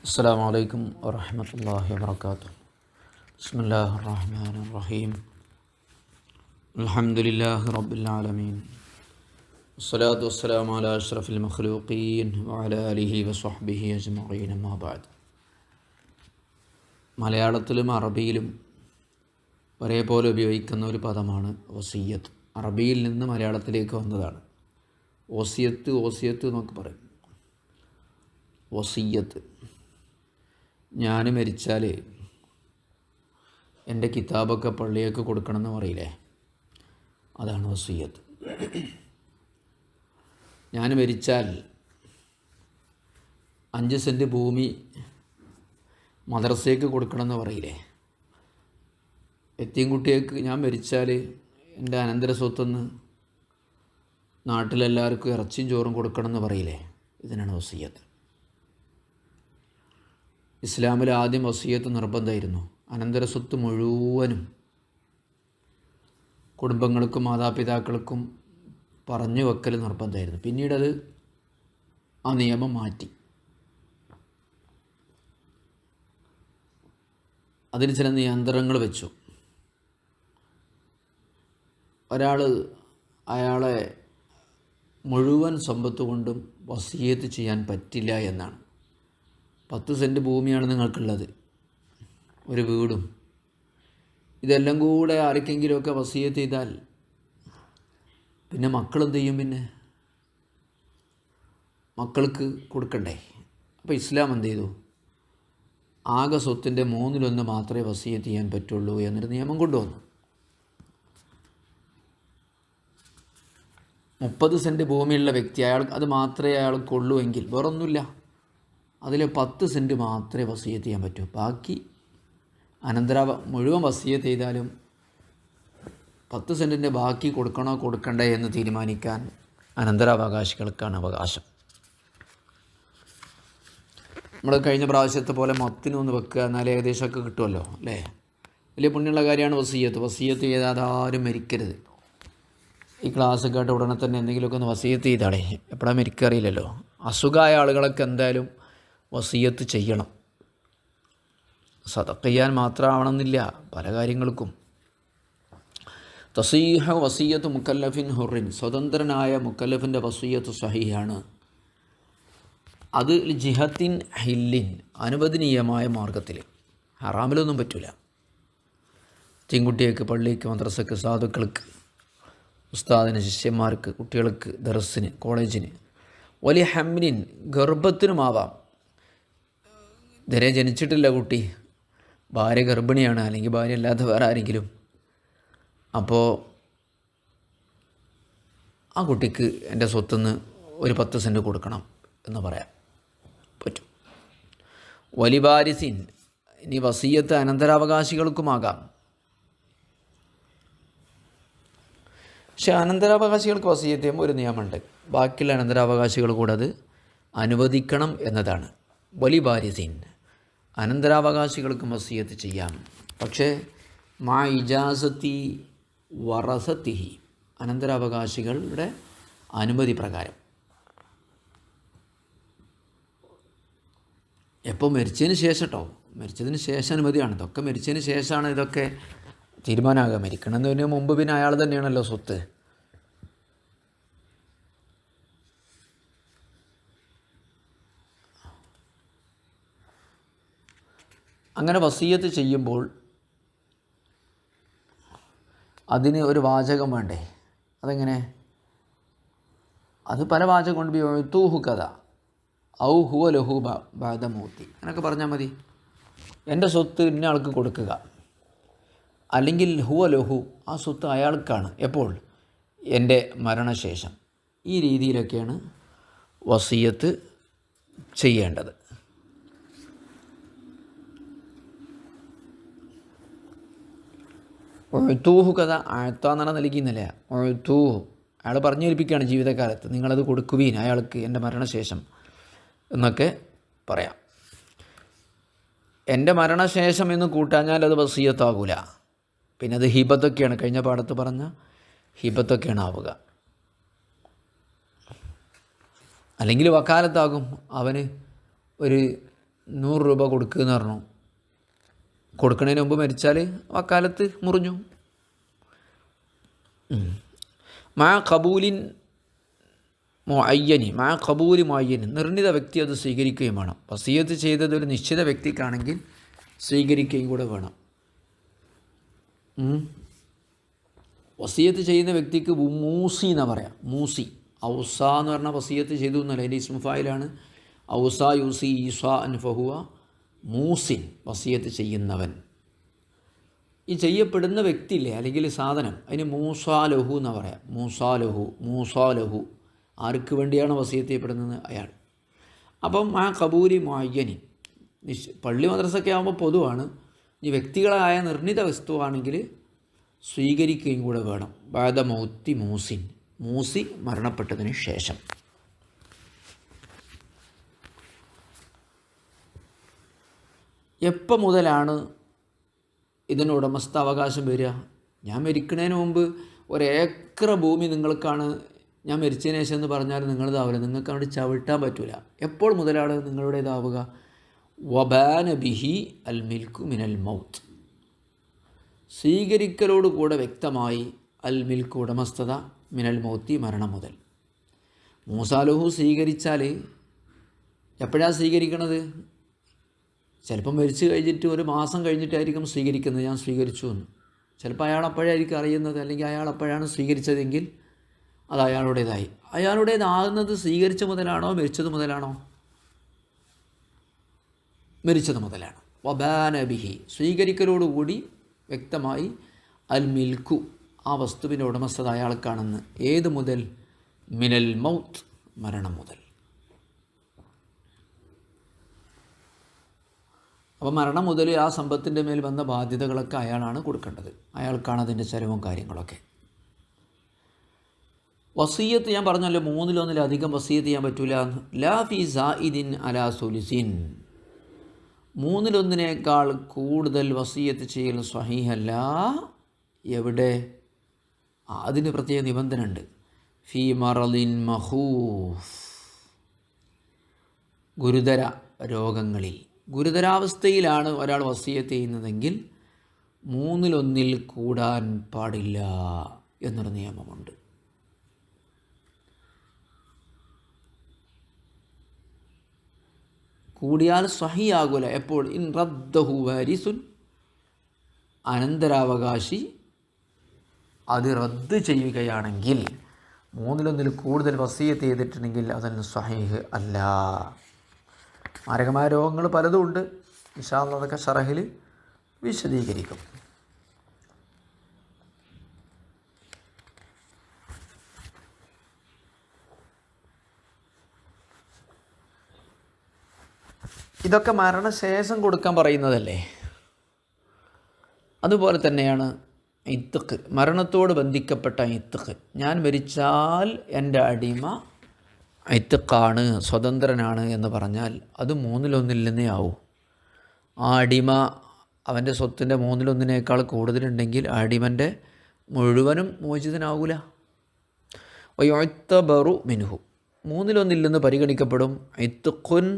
السلام عليكم ورحمة الله وبركاته. بسم الله الرحمن الرحيم. الحمد لله رب العالمين. والصلاة والسلام على أشرف المخلوقين وعلى آله وصحبه أجمعين. ما بعد. മലയാളത്തിലും അറബിയിലും ഒരേപോലെ ഉപയോഗിക്കുന്ന ഒരു പദമാണ് വസിയ്യത്ത്. അറബിയിൽ നിന്ന് മലയാളത്തിലേക്ക് വന്നതാണ്. ഓസിയത്ത് എന്നൊക്കെ പറയും. വസിയ്യത്ത്. ഞാൻ മരിച്ചാൽ എൻ്റെ കിതാബൊക്കെ പള്ളിയൊക്കെ കൊടുക്കണമെന്ന് പറയില്ലേ, അതാണ് വസിയ്യത്ത്. ഞാൻ മരിച്ചാൽ 5 സെൻറ്റ് ഭൂമി മദ്രസയ്ക്ക് കൊടുക്കണമെന്ന് പറയില്ലേ. എത്തിയൻകുട്ടിയേക്ക് ഞാൻ മരിച്ചാൽ എൻ്റെ അനന്തര സ്വത്തൊന്ന് നാട്ടിലെല്ലാവർക്കും ഇറച്ചിയും ചോറും കൊടുക്കണമെന്ന് പറയില്ലേ, ഇതിനാണ് വസിയ്യത്ത്. ഇസ്ലാമിൽ ആദ്യം വസിയ്യത്ത് നിർബന്ധമായിരുന്നു. അനന്തര സ്വത്ത് മുഴുവനും കുടുംബങ്ങൾക്കും മാതാപിതാക്കൾക്കും പറഞ്ഞു വെക്കൽ നിർബന്ധമായിരുന്നു. പിന്നീടത് ആ നിയമം മാറ്റി. അതിന് ചില നിയന്ത്രണങ്ങൾ വെച്ചു. ഒരാൾ അയാളെ മുഴുവൻ സമ്പത്ത് കൊണ്ടും വസിയ്യത്ത് ചെയ്യാൻ പറ്റില്ല എന്നാണ്. 10 സെൻറ്റ് ഭൂമിയാണ് നിങ്ങൾക്കുള്ളത്, ഒരു വീടും, ഇതെല്ലാം കൂടെ ആർക്കെങ്കിലുമൊക്കെ വസിയ്യത്ത് ചെയ്താൽ പിന്നെ മക്കളെന്ത് ചെയ്യും? പിന്നെ മക്കൾക്ക് കൊടുക്കണ്ടേ? അപ്പോൾ ഇസ്ലാം എന്ത് ചെയ്തു? ആകെ സ്വത്തിൻ്റെ 1/3 മാത്രമേ വസിയ്യത്ത് ചെയ്യാൻ പറ്റുള്ളൂ എന്നൊരു നിയമം കൊണ്ടുവന്നു. 30 സെൻറ്റ് ഭൂമിയുള്ള വ്യക്തി, അത് മാത്രമേ അയാൾക്കുള്ളൂ എങ്കിൽ വേറൊന്നുമില്ല, അതിൽ 10 സെൻറ്റ് മാത്രമേ വസിയ്യത്ത് ചെയ്യാൻ പറ്റൂ. ബാക്കി മുഴുവൻ വസിയ്യത്ത് ചെയ്താലും 10 സെൻറ്റിൻ്റെ ബാക്കി കൊടുക്കണോ കൊടുക്കണ്ടേ എന്ന് തീരുമാനിക്കാൻ അനന്തരാവകാശികൾക്കാണ് അവകാശം. നമ്മൾ കഴിഞ്ഞ പ്രാവശ്യത്തെ പോലെ മൊത്തിനൊന്ന് വെക്കുക, എന്നാലേ ഏകദേശമൊക്കെ കിട്ടുമല്ലോ അല്ലേ. വലിയ പുണ്യമുള്ള കാര്യമാണ് വസിയ്യത്ത്. വസിയ്യത്ത് ചെയ്താൽ ആരും മരിക്കരുത്. ഈ ക്ലാസ് കേട്ട ഉടനെ തന്നെ എന്തെങ്കിലുമൊക്കെ ഒന്ന് വസിയ്യത്ത് ചെയ്താളേ, എപ്പോഴാണ് മരിക്കറിയില്ലല്ലോ. അസുഖമായ ആളുകളൊക്കെ എന്തായാലും വസിയ്യത്ത് ചെയ്യണം. സദഖ ചെയ്യാൻ മാത്രമാവണമെന്നില്ല, പല കാര്യങ്ങൾക്കും. തസീഹ വസിയ്യത്ത് മുക്കല്ലഫിൻ ഹുറിൻ, സ്വതന്ത്രനായ മുക്കല്ലഫിൻ്റെ വസിയ്യത്ത് സഹീഹാണ്. അത് ജിഹത്തിൻ ഹില്ലിൻ, അനുവദനീയമായ മാർഗത്തിൽ, ഹറാമിലൊന്നും പറ്റില്ല. തീൻകുട്ടിയേക്ക്, പള്ളിക്ക്, മദ്രസക്ക്, സാധുക്കൾക്ക്, ഉസ്താദിന്, ശിഷ്യന്മാർക്ക്, കുട്ടികൾക്ക്, ദർസിന്, കോളേജിന്, വലിയ ഹമ്മിൻ, ഗർഭത്തിനുമാവാം. ഇതുവരെ ജനിച്ചിട്ടില്ല കുട്ടി, ഭാര്യ ഗർഭിണിയാണ്, അല്ലെങ്കിൽ ഭാര്യ അല്ലാത്ത വേറെ ആരെങ്കിലും, അപ്പോൾ ആ കുട്ടിക്ക് എൻ്റെ സ്വത്തുനിന്ന് ഒരു 10 സെൻറ്റ് കൊടുക്കണം എന്ന് പറയാം പറ്റും. വലിവാരിസിൻ, ഇനി വസിയ്യത്ത് അനന്തരാവകാശികൾക്കുമാകാം. പക്ഷെ അനന്തരാവകാശികൾക്ക് വസിയ്യത്ത് ചെയ്യുമ്പോൾ ഒരു നിയമമുണ്ട്, ബാക്കിയുള്ള അനന്തരാവകാശികൾ കൂടെ അത് അനുവദിക്കണം എന്നതാണ്. വലിവാരിസിൻ, അനന്തരാവകാശികൾക്ക് വസിയ്യത്ത് ചെയ്യാം, പക്ഷേ മാ ഇജാസത്തി വറസത്തിഹി, അനന്തരാവകാശികളുടെ അനുമതി പ്രകാരം. എപ്പോൾ? മരിച്ചതിന് ശേഷം കേട്ടോ. മരിച്ചതിന് ശേഷം അനുമതിയാണ്. ഇതൊക്കെ മരിച്ചതിന് ശേഷമാണ് ഇതൊക്കെ തീരുമാനമാകുക. മരിക്കണമെന്നതിന് മുമ്പ് പിന്നെ അയാൾ തന്നെയാണല്ലോ സ്വത്ത്. അങ്ങനെ വസിയ്യത്ത് ചെയ്യുമ്പോൾ അതിന് ഒരു വാചകം വേണ്ടേ? അതെങ്ങനെ? അത് പല വാചകം കൊണ്ട് എഴുത്തൂഹു കഥ ഔ ഹുവ ലഹു ബാദമൂത്തി, അങ്ങനെയൊക്കെ പറഞ്ഞാൽ മതി. എൻ്റെ സ്വത്ത് ഇന്ന ആൾക്ക് കൊടുക്കുക, അല്ലെങ്കിൽ ഹുവ ലഹു, ആ സ്വത്ത് അയാൾക്കാണ്. എപ്പോൾ? എൻ്റെ മരണശേഷം. ഈ രീതിയിലൊക്കെയാണ് വസിയ്യത്ത് ചെയ്യേണ്ടത്. ഒഴുത്തൂഹു കഥ ആഴ്ത്താന്നാണ് നൽകിയെന്നല്ല, ഒഴുത്തൂഹു, അയാൾ പറഞ്ഞേൽപ്പിക്കുകയാണ് ജീവിതകാലത്ത്, നിങ്ങളത് കൊടുക്കുവീൻ അയാൾക്ക് എൻ്റെ മരണശേഷം എന്നൊക്കെ പറയാം. എൻ്റെ മരണശേഷം എന്ന് കൂട്ടാഞ്ഞാൽ അത് വസിയ്യത്താകൂല. പിന്നെ അത് ഹിബത്തൊക്കെയാണ്, കഴിഞ്ഞ പാഠത്ത് പറഞ്ഞ ഹിബത്തൊക്കെയാണ് ആവുക. അല്ലെങ്കിൽ വക്കാലത്താകും. അവന് ഒരു 100 രൂപ കൊടുക്കുമെന്ന് പറഞ്ഞു. കൊടുക്കുന്നതിന് മുമ്പ് മരിച്ചാൽ വക്കാലത്ത് മുറിഞ്ഞു. മാ ഖബൂലിൻ മുഅയ്യനി, മാ ഖബൂലി മുഅയ്യനി, നിർണിത വ്യക്തി അത് സ്വീകരിക്കുകയും വേണം. വസിയത്ത് ചെയ്തത് ഒരു നിശ്ചിത വ്യക്തിക്കാണെങ്കിൽ സ്വീകരിക്കുകയും കൂടെ വേണം. വസിയത്ത് ചെയ്യുന്ന വ്യക്തിക്ക് മൂസി എന്നാണ് പറയാം. മൂസി, ഔസ എന്ന് പറഞ്ഞാൽ വസിയത്ത് ചെയ്തു എന്നല്ല, അതിൻ്റെ ഇസ്മുഫായിലാണ്. ഔസ യൂസി ഈസ അൻഫഹുവ മൂസിൻ, വസിയത്ത് ചെയ്യുന്നവൻ. ഈ ചെയ്യപ്പെടുന്ന വ്യക്തിയില്ലേ, അല്ലെങ്കിൽ സാധനം, അതിന് മൂസാലഹു എന്നാണ് പറയാം. മൂസാലഹു ആർക്ക് വേണ്ടിയാണ് വസിയത്ത് ചെയ്യപ്പെടുന്നത്? അയാൾ. അപ്പം ആ കബൂരി മുഅയ്യനി, പള്ളി മദ്രസൊക്കെ ആകുമ്പോൾ പൊതുവാണ്. ഈ വ്യക്തികളായ നിർണിത വസ്തുവാണെങ്കിൽ സ്വീകരിക്കുകയും കൂടെ വേണം. ബഅദ മൗത്തി മൂസിൻ, മൂസി മരണപ്പെട്ടതിന് ശേഷം. എപ്പോൾ മുതലാണ് ഇതിന് ഉടമസ്ഥാവകാശം വരിക? ഞാൻ മരിക്കുന്നതിന് മുമ്പ് 1 ഏക്കർ ഭൂമി നിങ്ങൾക്കാണ്, ഞാൻ മരിച്ചതിന് ശേഷം എന്ന് പറഞ്ഞാൽ നിങ്ങളതാവില്ല, നിങ്ങൾക്ക് അവിടെ ചവിട്ടാൻ പറ്റില്ല. എപ്പോൾ മുതലാണ് നിങ്ങളുടേതാവുക? വബാന ബിഹി അൽ മിൽക്കു മിനൽ മൗത്ത്, സ്വീകരിക്കലോടുകൂടെ വ്യക്തമായി അൽ മിൽക്ക് ഉടമസ്ഥത, മിനൽ മൗത്തി മരണം മുതൽ. മൂസാലുഹു സ്വീകരിച്ചാൽ എപ്പോഴാണ് സ്വീകരിക്കണത്? ചിലപ്പം മരിച്ചു കഴിഞ്ഞിട്ട് 1 മാസം കഴിഞ്ഞിട്ടായിരിക്കും സ്വീകരിക്കുന്നത്, ഞാൻ സ്വീകരിച്ചു എന്ന്. ചിലപ്പോൾ അയാൾ അപ്പോഴായിരിക്കും അറിയുന്നത്, അല്ലെങ്കിൽ അയാൾ അപ്പോഴാണ് സ്വീകരിച്ചതെങ്കിൽ അത് അയാളുടേതായി. അയാളുടേതാകുന്നത് സ്വീകരിച്ച മുതലാണോ മരിച്ചത് മുതലാണോ? മരിച്ചത് മുതലാണ്. വബാന ബിഹി, സ്വീകരിക്കലോടുകൂടി വ്യക്തമായി അൽ മിൽക്കു, ആ വസ്തുവിൻ്റെ ഉടമസ്ഥത അയാൾക്കാണെന്ന്. ഏത് മുതൽ? മിനൽ മൗത്ത്, മരണം മുതൽ. അപ്പോൾ മരണം മുതൽ ആ സമ്പത്തിൻ്റെ മേൽ വന്ന ബാധ്യതകളൊക്കെ അയാളാണ് കൊടുക്കേണ്ടത്. അയാൾക്കാണ് അതിൻ്റെ ചെലവും കാര്യങ്ങളൊക്കെ. വസിയത്ത് ഞാൻ പറഞ്ഞല്ലോ, 1/3 വസിയത്ത് ചെയ്യാൻ പറ്റില്ല. ലാ ഫി സായിദിൻ അലാ സുലിസിൻ, 1/3 കൂടുതൽ വസിയത്ത് ചെയ്യൽ സ്വഹീഹല്ല. എവിടെ? അതിന് പ്രത്യേക നിബന്ധന ഉണ്ട്. ഫി മറലിൻ മഖൂഫ്, ഗുരുതര രോഗങ്ങളിൽ, ഗുരുതരാവസ്ഥയിലാണ് ഒരാൾ വസിയത്ത് ചെയ്യുന്നതെങ്കിൽ 1/3 കൂടാൻ പാടില്ല എന്നൊരു നിയമമുണ്ട്. കൂടിയാൽ സ്വഹിയാകൂല. എപ്പോൾ? ഇൻ റദ്ദഹു വാരിസുൻ, അനന്തരാവകാശി അത് റദ്ദ് ചെയ്യുകയാണെങ്കിൽ, 1/3 കൂടുതൽ വസിയത്ത് ചെയ്തിട്ടുണ്ടെങ്കിൽ അതിന് സ്വഹീഹ് അല്ല. മാരകമായ രോഗങ്ങൾ പലതും ഉണ്ട്. ഇൻഷാ അല്ലാഹ് അതൊക്കെ ശറഹിൽ വിശദീകരിക്കും. ഇതൊക്കെ മരണശേഷം കൊടുക്കാൻ പറയുന്നതല്ലേ. അതുപോലെ തന്നെയാണ് ഇത്ത്ഖ്, മരണത്തോട് ബന്ധിക്കപ്പെട്ട ഇത്ത്ഖ്. ഞാൻ മരിച്ചാൽ എൻ്റെ അടിമ ഇത്ത്ഖാണ്, സ്വതന്ത്രനാണ് എന്ന് പറഞ്ഞാൽ അത് 1/3 ആവും. ആ അടിമ അവൻ്റെ സ്വത്തിൻ്റെ 1/3 കൂടുതലുണ്ടെങ്കിൽ ആ അടിമൻ്റെ മുഴുവനും മോചിതനാകൂല. വയുഅ്തബറു മിൻഹു, 1/3 പരിഗണിക്കപ്പെടും. ഇത്ത്ഖുൻ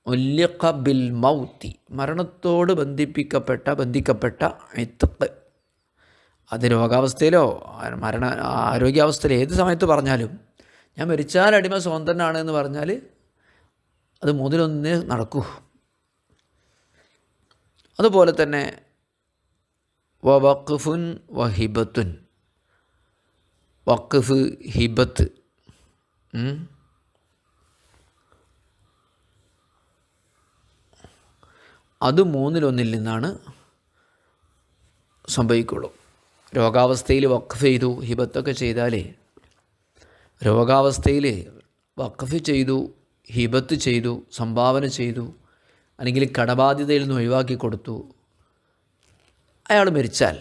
ഉല്ലിഖ ബിൽ മൗത്തി, മരണത്തോട് ബന്ധിക്കപ്പെട്ട ഇത്ത്ഖ്. അത് രോഗാവസ്ഥയിലോ ആരോഗ്യാവസ്ഥയിലോ ഏത് സമയത്ത് പറഞ്ഞാലും, ഞാൻ മരിച്ചാൽ അടിമ സ്വതന്ത്രനാണ് എന്ന് പറഞ്ഞാൽ അത് 1/3 നടക്കൂ. അതുപോലെ തന്നെ വഖഫുൻ വഹിബത്തുൻ, വഖഫ്, ഹിബത്ത്, അത് 1/3 സംഭവിക്കുള്ളൂ. രോഗാവസ്ഥയിൽ വഖഫ് ചെയ്തു, ഹിബത്തൊക്കെ ചെയ്താൽ, രോഗാവസ്ഥയിൽ വഖഫ് ചെയ്തു, ഹിബത്ത് ചെയ്തു, സംഭാവന ചെയ്തു, അല്ലെങ്കിൽ കടബാധ്യതയിൽ നിന്ന് ഒഴിവാക്കി കൊടുത്തു, അയാൾ മരിച്ചാൽ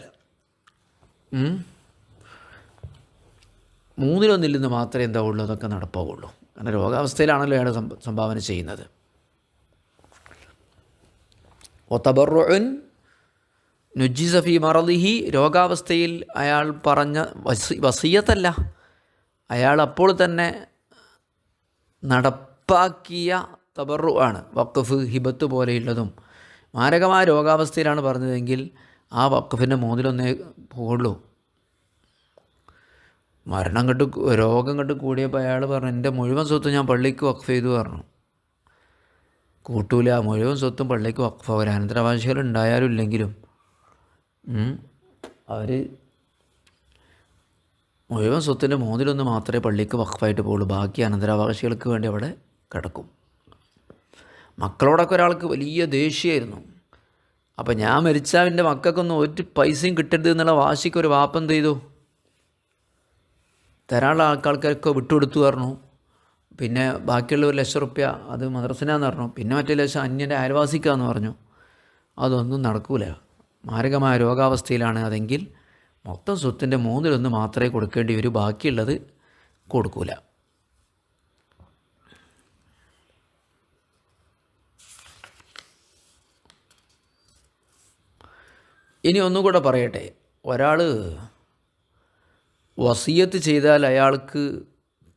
1/3 മാത്രമേ എന്താവുള്ളൂ, അതൊക്കെ നടപ്പാവുള്ളൂ. കാരണം രോഗാവസ്ഥയിലാണല്ലോ അയാൾ സംഭാവന ചെയ്യുന്നത്. ഒതബറുൻ നുജിസ ഫി മറദിഹി, രോഗാവസ്ഥയിൽ അയാൾ പറഞ്ഞ വസിയത്തല്ല, അയാൾ അപ്പോൾ തന്നെ നടപ്പാക്കിയ തബറു ആണ്. വഖഫ്, ഹിബത്ത് പോലെയുള്ളതും മാരകമായ രോഗാവസ്ഥയിലാണ് പറഞ്ഞതെങ്കിൽ ആ വഖഫിൻ്റെ 1/3 പോകുള്ളൂ. മരണം കണ്ട് രോഗം കണ്ട് കൂടിയപ്പോൾ അയാൾ പറഞ്ഞു എൻ്റെ മുഴുവൻ സ്വത്തും ഞാൻ പള്ളിക്ക് വഖഫ് ചെയ്തു പറഞ്ഞു. കൂട്ടൂല, മുഴുവൻ സ്വത്തും പള്ളിക്ക് വഖഫാവില്ല. അനന്തരാവകാശികൾ ഉണ്ടായാലും ഇല്ലെങ്കിലും അവർ മുഴുവൻ സ്വത്തിൻ്റെ 1/3 മാത്രമേ പള്ളിക്ക് വഖഫായിട്ട് പോകുള്ളൂ. ബാക്കി അനന്തരാവകാശികൾക്ക് വേണ്ടി അവിടെ കിടക്കും. മക്കളോടൊക്കെ ഒരാൾക്ക് വലിയ ദേഷ്യമായിരുന്നു. അപ്പം ഞാൻ മരിച്ചാൽ എൻ്റെ മക്കൾക്കൊന്നും ഒരു പൈസയും കിട്ടരുത് എന്നുള്ള വാശിക്ക് ഒരു വാപ്പ എന്ത് ചെയ്തു, തരാനുള്ള ആൾക്കാർക്കൊക്കെ വിട്ടുകൊടുത്തു പറഞ്ഞു. പിന്നെ ബാക്കിയുള്ള 1,00,000 റുപ്യ അത് മദ്രസിനാന്ന് പറഞ്ഞു. പിന്നെ മറ്റേ 1,00,000 അന്യൻ്റെ അയൽവാസിക്കാന്ന് പറഞ്ഞു. അതൊന്നും നടക്കൂല. മാരകമായ രോഗാവസ്ഥയിലാണ് അതെങ്കിൽ മൊത്തം സ്വത്തിൻ്റെ 1/3 മാത്രമേ കൊടുക്കേണ്ടി വരൂ, ബാക്കിയുള്ളത് കൊടുക്കൂല. ഇനി ഒന്നുകൂടെ പറയട്ടെ, ഒരാൾ വസിയത്ത് ചെയ്താൽ അയാൾക്ക്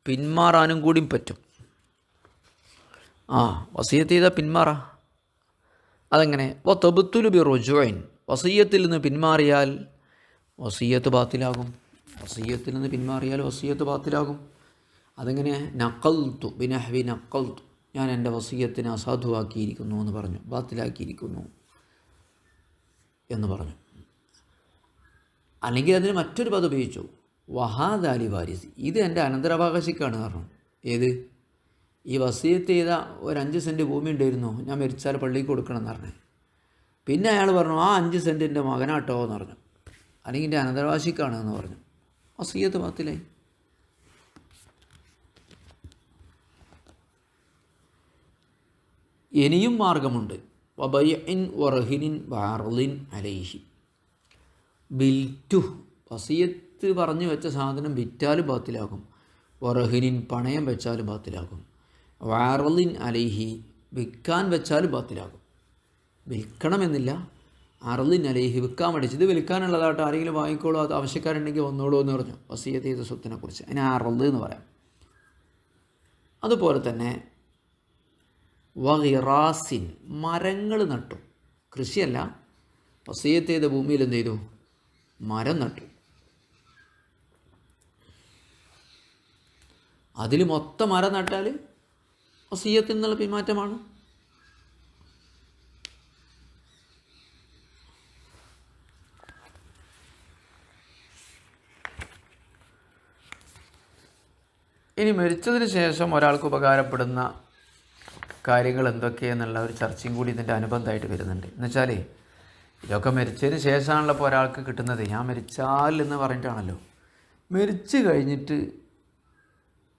പിന്മാറാനും കൂടി പറ്റും. വസിയത്ത് ചെയ്താൽ പിന്മാറാം. അതെങ്ങനെ? തബ്തുലു ബി റുജൂഇൻ, വസിയത്തിൽ നിന്ന് പിന്മാറിയാൽ വസിയത്ത് ബാത്തിലാകും. വസിയത്തിൽ നിന്ന് പിന്മാറിയാൽ വസിയത്ത് ബാത്തിലാകും. അതെങ്ങനെ? നഖൽതു ബിനഹ്വി നഖൽതു, ഞാൻ എൻ്റെ വസിയത്തിനെ അസാധുവാക്കിയിരിക്കുന്നു എന്ന് പറഞ്ഞു, ബാത്തിലാക്കിയിരിക്കുന്നു എന്ന് പറഞ്ഞു. അല്ലെങ്കിൽ അതിന് മറ്റൊരു പദം ഉപയോഗിച്ചു, വഹാദ് അലി വാരിസ്, ഇത് എൻ്റെ അനന്തരാവകാശിക്കാണ് പറഞ്ഞു. ഏത്? ഈ വസിയത്ത് ചെയ്ത ഒരു 5 സെൻറ്റ് ഭൂമി ഉണ്ടായിരുന്നു, ഞാൻ മരിച്ചാൽ പള്ളിക്ക് കൊടുക്കണം എന്ന് പറഞ്ഞു. പിന്നെ അയാൾ പറഞ്ഞു ആ 5 സെൻറ്റ് എൻ്റെ മകനാട്ടോ എന്ന് പറഞ്ഞു, അല്ലെങ്കിൽ എൻ്റെ അനന്തരാവകാശിക്കാണ് എന്ന് പറഞ്ഞു. വസിയത്ത് ബാത്തിലായി. ഇനിയും മാർഗമുണ്ട്. വബൈഇൻ വറഹിനിൻ വഅർളിൻ അലൈഹി, ബിൽറ്റു, വസിയത്ത് പറഞ്ഞു വെച്ച സാധനം വിറ്റാലും ബാത്തിലാകും. വറഹിനിൻ, പണയം വെച്ചാലും ബാത്തിലാകും. വഅർളിൻ അലൈഹി, വിൽക്കാൻ വെച്ചാലും ബാത്തിലാകും. വിൽക്കണമെന്നില്ല, അർളിൻ അലൈഹി, വിൽക്കാൻ പഠിച്ചത് വിൽക്കാനുള്ളതായിട്ട് ആരെങ്കിലും വാങ്ങിക്കോളൂ, അത് ആവശ്യക്കാരുണ്ടെങ്കിൽ വന്നോളൂ എന്ന് പറഞ്ഞു വസിയത്ത് ചെയ്ത സ്വത്തിനെ കുറിച്ച്. അതിനെ അർള് എന്ന് പറയാം. അതുപോലെ തന്നെ വഗിറാസിൻ, മരങ്ങൾ നട്ടു. കൃഷിയല്ല, വസിയത്ത് ചെയ്ത ഭൂമിയിൽ എന്ത് ചെയ്തു? മരം നട്ടു. അതിൽ മൊത്തം മരം നട്ടാൽ വസിയത്തിൽ നിന്നുള്ള പിന്മാറ്റമാണ്. ഇനി മരിച്ചതിന് ശേഷം ഒരാൾക്ക് ഉപകാരപ്പെടുന്ന കാര്യങ്ങൾ എന്തൊക്കെയെന്നുള്ള ഒരു ചർച്ചയും കൂടി ഇതിൻ്റെ അനുബന്ധമായിട്ട് വരുന്നുണ്ട്. എന്നുവെച്ചാൽ ഇതൊക്കെ മരിച്ചതിന് ശേഷമാണല്ലോ ഇപ്പോൾ ഒരാൾക്ക് കിട്ടുന്നത്. ഞാൻ മരിച്ചാൽ എന്ന് പറഞ്ഞിട്ടാണല്ലോ. മരിച്ചു കഴിഞ്ഞിട്ട്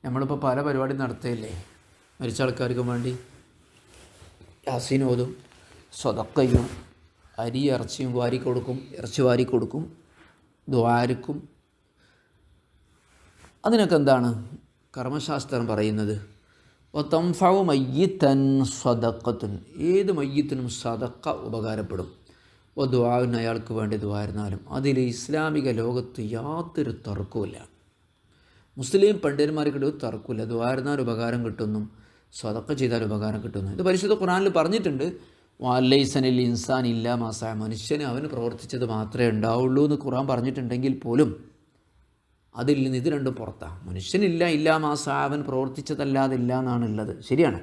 നമ്മളിപ്പോൾ പല പരിപാടി നടത്തുകയില്ലേ മരിച്ച ആൾക്കാർക്ക് വേണ്ടി. യാസീൻ ഓതും, സ്വതക്കയും, അരി ഇറച്ചിയും വാരി കൊടുക്കും, ഇറച്ചി വാരി കൊടുക്കും, ദ്വാരക്കും. അതിനൊക്കെ എന്താണ് കർമ്മശാസ്ത്രം പറയുന്നത്? തൻഫഉ മയ്യിത്തൻ സദഖത്തുൻ, ഏത് മയ്യിത്തിനും സദഖ ഉപകാരപ്പെടും. ദുആഉൻ, അയാൾക്ക് വേണ്ടി ദുആയിരുന്നാലും. അതിൽ ഇസ്ലാമിക ലോകത്ത് യാതൊരു തർക്കവുമില്ല. മുസ്ലിം പണ്ഡിതന്മാർക്കിടെ തർക്കമില്ല. ദുആയിരുന്നാൽ ഉപകാരം കിട്ടുന്നു, സദഖ ചെയ്താൽ ഉപകാരം കിട്ടുന്നു. ഇത് പരിശുദ്ധ ഖുർആനിൽ പറഞ്ഞിട്ടുണ്ട്. വലൈസനിൽ ഇൻസാൻ ഇല്ലാ മാ സഅ, മനുഷ്യന് അവന് പ്രവർത്തിച്ചത് മാത്രമേ ഉണ്ടാവുള്ളൂ എന്ന് ഖുർആൻ പറഞ്ഞിട്ടുണ്ടെങ്കിൽ പോലും അതിൽ നിന്ന് ഇത് രണ്ടും പുറത്താണ്. മനുഷ്യനില്ല, ഇല്ലാ മാ സഅ, അവൻ പ്രവർത്തിച്ചതല്ലാതെ ഇല്ല എന്നാണുള്ളത്. ശരിയാണ്.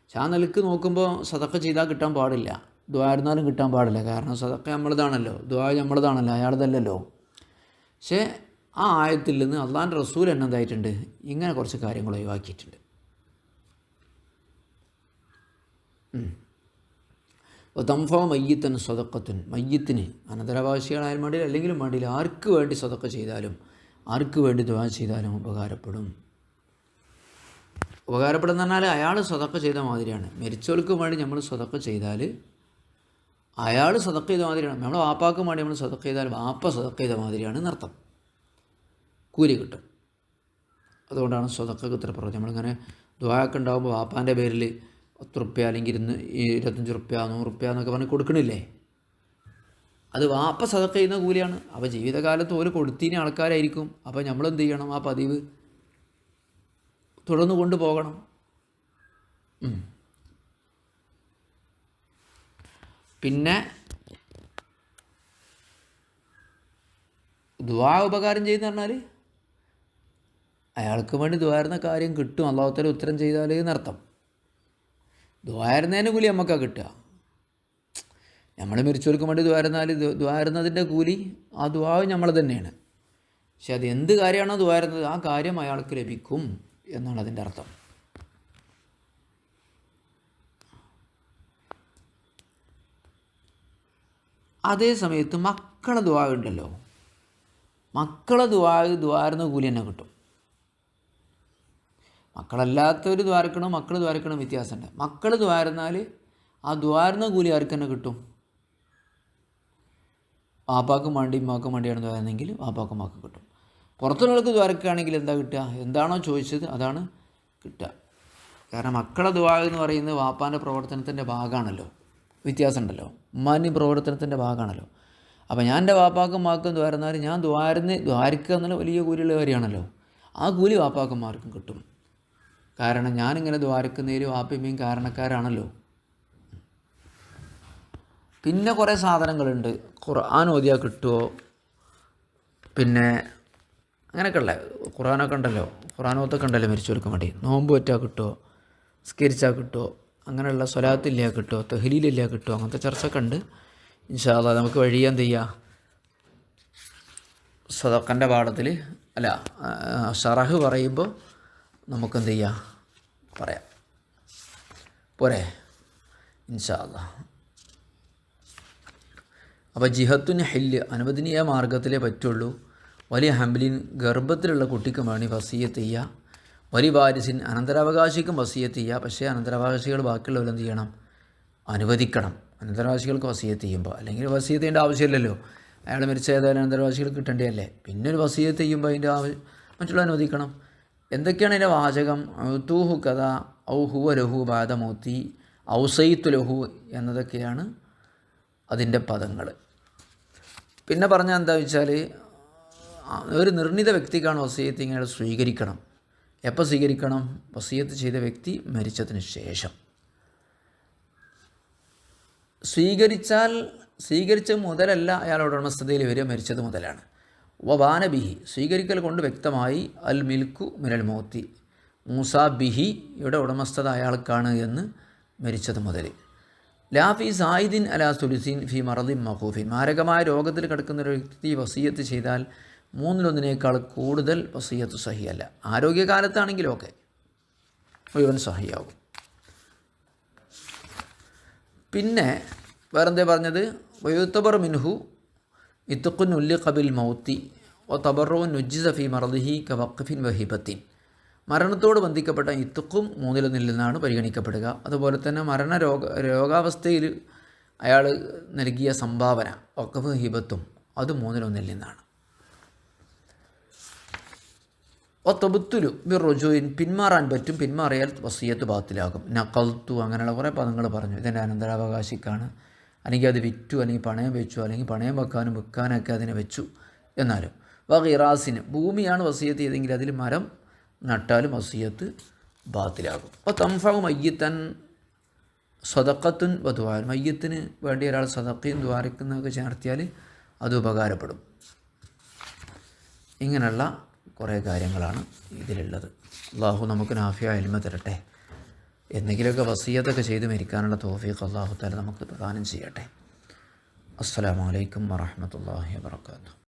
പക്ഷെ ആ നിലക്ക് നോക്കുമ്പോൾ സദഖ ചെയ്താൽ കിട്ടാൻ പാടില്ല, ദുആയിരുന്നാലും കിട്ടാൻ പാടില്ല. കാരണം സദഖ നമ്മളതാണല്ലോ, ദുആ നമ്മളതാണല്ലോ, അയാളതല്ലല്ലോ. പക്ഷേ ആ ആയത്തിൽ നിന്ന് അള്ളാഹിൻ്റെ റസൂൽ എന്നതായിട്ടുണ്ട്, ഇങ്ങനെ കുറച്ച് കാര്യങ്ങൾ ഒഴിവാക്കിയിട്ടുണ്ട്. തൻഫഉ മയ്യിത്തൻ സദഖത്തുൻ, മയ്യിത്തിന് അനന്തരാവകാശികളായാലും വേണ്ടിയില്ല, അല്ലെങ്കിലും വേണ്ടിയില്ല, ആർക്ക് വേണ്ടി സദഖ ചെയ്താലും ആർക്ക് വേണ്ടി ദുആ ചെയ്താലും ഉപകാരപ്പെടും. ഉപകാരപ്പെടുന്ന പറഞ്ഞാൽ അയാൾ സദഖ ചെയ്ത മാതിരിയാണ്. മരിച്ചവർക്ക് വേണ്ടി നമ്മൾ സദഖ ചെയ്താൽ അയാൾ സദഖ ചെയ്ത മാതിരിയാണ്. നമ്മുടെ വാപ്പാക്ക് വേണ്ടി നമ്മൾ സദഖ ചെയ്താൽ വാപ്പ സദഖ ചെയ്ത മാതിരിയാണ് എന്നർത്ഥം. കൂലി കിട്ടും. അതുകൊണ്ടാണ് സദഖക്ക് ഇത്ര പറഞ്ഞത്. നമ്മളിങ്ങനെ ദുആയൊക്കെ ഉണ്ടാകുമ്പോൾ വാപ്പാൻ്റെ പേരിൽ 10 റുപ്യ അല്ലെങ്കിൽ 25 റുപ്യ 100 റുപ്യ എന്നൊക്കെ പറഞ്ഞ് കൊടുക്കണില്ലേ, അത് വാപ്പ സദഖ ചെയ്യുന്ന കൂലിയാണ്. അപ്പോൾ ജീവിതകാലത്ത് ഓരോ കൊടുത്തിന് ആൾക്കാരായിരിക്കും. അപ്പോൾ നമ്മളെന്ത് ചെയ്യണം? ആ പതിവ് തുടർന്ന് കൊണ്ടുപോകണം. പിന്നെ ദുആ ഉപകാരം ചെയ്യുന്ന പറഞ്ഞാൽ അയാൾക്ക് വേണ്ടി ദുആയിരുന്ന കാര്യം കിട്ടും, അല്ലാഹു തആല ഉത്തരം ചെയ്താൽ എന്നർത്ഥം. ദുആയിരുന്നതിന് കൂലി നമുക്കാണ് കിട്ടുക. നമ്മൾ മരിച്ചവർക്ക് വേണ്ടി ദുആയിരുന്നതിൻ്റെ കൂലി ആ ദുആ നമ്മൾ തന്നെയാണ്. പക്ഷെ അത് എന്ത് കാര്യമാണോ ദുആയിരുന്നത് ആ കാര്യം അയാൾക്ക് ലഭിക്കും എന്നാണ് അതിൻ്റെ അർത്ഥം. അതേ സമയത്ത് മക്കളെ ദുആ ഉണ്ടല്ലോ, മക്കളെ ദുആയിരുന്ന കൂലി തന്നെ കിട്ടും. മക്കളല്ലാത്തവർ ദ്വാരക്കണം, മക്കൾ ദ്വാരക്കണം വ്യത്യാസമുണ്ട്. മക്കൾ ദ്വാരുന്നാൽ ആ ദ്വാരുന്ന കൂലി ആർക്ക് തന്നെ കിട്ടും? വാപ്പാക്കും വേണ്ടി ഉമ്മാക്കും വേണ്ടിയാണ് ദ്വാരുന്നെങ്കിൽ വാപ്പാക്കും ഉമ്മാക്കും കിട്ടും. പുറത്തുള്ളവർക്ക് ദ്വാരക്കുകയാണെങ്കിൽ എന്താ കിട്ടുക? എന്താണോ ചോദിച്ചത് അതാണ് കിട്ടുക. കാരണം മക്കളെ ദ്വാ എന്ന് പറയുന്നത് വാപ്പാൻ്റെ പ്രവർത്തനത്തിൻ്റെ ഭാഗമാണല്ലോ, വ്യത്യാസമുണ്ടല്ലോ. ഉമ്മാൻ്റെ പ്രവർത്തനത്തിൻ്റെ ഭാഗമാണല്ലോ. അപ്പോൾ ഞാൻ എൻ്റെ വാപ്പാക്കും ഉമ്മാക്കും ദ്വാരുന്നാൽ ഞാൻ ദ്വാരിക്കുക എന്നുള്ള വലിയ കൂലിയുള്ള കാര്യമാണല്ലോ. ആ കൂലി വാപ്പാക്കന്മാർക്കും കിട്ടും. കാരണം ഞാനിങ്ങനെ ദ്വാരക്കുന്നതിൽ വാപ്പയും കാരണക്കാരാണല്ലോ. പിന്നെ കുറേ സാധനങ്ങളുണ്ട്. ഖുർആൻ ഓതിയാൽ കിട്ടുമോ, പിന്നെ അങ്ങനെയൊക്കെ ഉള്ളത്. ഖുർആനൊക്കെ ഉണ്ടല്ലോ, ഖുർആനോത്തൊക്കെ ഉണ്ടല്ലോ മരിച്ചവർക്ക് വേണ്ടി. നോമ്പ് വെറ്റാൽ കിട്ടുമോ, സ്കരിച്ചാൽ കിട്ടുമോ, അങ്ങനെയുള്ള സ്വലാത്തില്ല കിട്ടുമോ, തഹ്ലീലില്ല കിട്ടുമോ, അങ്ങനത്തെ ചർച്ചയൊക്കെ ഉണ്ട്. ഇൻഷാ അല്ലാഹ് നമുക്ക് വഴിയാൻ ചെയ്യാ സദഖൻ്റെ പാഠത്തിൽ അല്ല ഷറഹ് പറയുമ്പോൾ നമുക്കെന്ത് ചെയ്യാം പറയാം, പോരെ? ഇൻഷാ അല്ലാഹ്. അപ്പോൾ ജിഹത്തുൻ ഹില്ല് അനുവദനീയ മാർഗത്തിലേ പറ്റുള്ളൂ. വലിയ ഹംലിൻ ഗർഭത്തിലുള്ള കുട്ടിക്കും വേണ്ടി വസിയത്ത് ചെയ്യുക. വലിയ വാരിസിൻ അനന്തരാവകാശിക്കും വസിയത്ത് ചെയ്യുക. പക്ഷേ അനന്തരാവകാശികൾ ബാക്കിയുള്ളവർ എന്ത് ചെയ്യണം? അനുവദിക്കണം. അനന്തരാവകാശികൾക്ക് വസിയത്ത് ചെയ്യുമ്പോൾ, അല്ലെങ്കിൽ വസിയത്ത് ചെയ്യേണ്ട ആവശ്യമില്ലല്ലോ, അയാൾ മരിച്ച ഏതായാലും അനന്തരാവകാശികൾക്ക് കിട്ടേണ്ടതല്ലേ. പിന്നെ ഒരു വസിയത്ത് ചെയ്യുമ്പോൾ അതിൻ്റെ മറ്റുള്ള അനുവദിക്കണം. എന്തൊക്കെയാണ് അതിൻ്റെ വാചകം? തൂഹു കഥ ഔ ഹുവ ലഹു ബാദ മൗത്തി ഔസൈത്തു ലഹു എന്നതൊക്കെയാണ് അതിൻ്റെ പദങ്ങൾ. പിന്നെ പറഞ്ഞാൽ എന്താ വെച്ചാൽ ഒരു നിർണിത വ്യക്തിക്കാണ് വസിയത്ത് ഇങ്ങനെ സ്വീകരിക്കണം. എപ്പോൾ സ്വീകരിക്കണം? വസിയത്ത് ചെയ്ത വ്യക്തി മരിച്ചതിന് ശേഷം. സ്വീകരിച്ച മുതലല്ല അയാളുടെ ഉടമസ്ഥതയിൽ വരിക, മരിച്ചത് മുതലാണ്. വബാന ബിഹി സ്വീകരിക്കൽ കൊണ്ട് വ്യക്തമായി അൽ മിൽക്കു മിനൽ മൗത്തി മൂസാ ബിഹി യുടെ ഉടമസ്ഥത അയാൾക്കാണ് എന്ന് മരിച്ചത് മുതൽ. ലാഫി സായിദിൻ അലാ സുലുസീൻ ഫി മറദിൻ മഖൂഫിൻ മാരകമായ രോഗത്തിൽ കിടക്കുന്ന ഒരു വ്യക്തി വസിയത്ത് ചെയ്താൽ 1/3 കൂടുതൽ വസിയത്ത് സഹിയല്ല. ആരോഗ്യകാലത്താണെങ്കിലും ഒക്കെ മുഴുവൻ സഹിയാവും. പിന്നെ വേറെന്തേ പറഞ്ഞത്? വയുത്തബർ മിൻഹു ഇത്തുഖുൻ ഉല്ലി ഖബിൽ മൗത്തി ഒ തബറുൻ നുജിസ ഫി മറദിഹി കവഖഫിൻ വഹിബത്തിൻ മരണത്തോട് ബന്ധിക്കപ്പെട്ട ഇത്തുഖും 1/3 നിന്നാണ് പരിഗണിക്കപ്പെടുക. അതുപോലെ തന്നെ രോഗാവസ്ഥയിൽ അയാൾ നൽകിയ സംഭാവന വഖഫ് ഹിബത്തും അത് 1/3 നിന്നാണ്. ഒ തബുത്തുലു ബിർ റുജൂഇൻ പിന്മാറാൻ പറ്റും, പിന്മാറിയാൽ വസിയത്ത് ബാത്തിലാകും. നഖൽത്തു അങ്ങനെയുള്ള കുറേ പദങ്ങൾ പറഞ്ഞു. ഇതെൻ്റെ അനന്തരാവകാശിക്കാണ്, അല്ലെങ്കിൽ അത് വിറ്റു, അല്ലെങ്കിൽ പണയം വെച്ചു, അല്ലെങ്കിൽ പണയം വെക്കാനും വിൽക്കാനൊക്കെ അതിനെ വെച്ചു. എന്നാലും വഗിറാസിന് ഭൂമിയാണ് വസിയത്ത് ചെയ്തെങ്കിൽ അതിൽ മരം നട്ടാലും വസിയത്ത് ബാത്തിലാകും. അപ്പോൾ തംഫഉ മയ്യിത്തൻ സദഖത്തുൻ വദുആൻ മയ്യത്തിന് വേണ്ടി ഒരാൾ സദഖയും ദ്വാരക്കുന്നതൊക്കെ ചേർത്തിയാൽ അത് ഉപകാരപ്പെടും. ഇങ്ങനെയുള്ള കുറേ കാര്യങ്ങളാണ് ഇതിലുള്ളത്. അള്ളാഹു നമുക്ക് നാഫിയായ ഇൽമ തരട്ടെ. എന്തെങ്കിലുമൊക്കെ വസിയത്തൊക്കെ ചെയ്ത് മരിക്കാനുള്ള തൗഫീഖ് അള്ളാഹു തആല നമുക്ക് പ്രദാനം ചെയ്യട്ടെ. അസ്സലാമു അലൈക്കും വറഹ്മത്തുള്ളാഹി വബറകാതുഹു.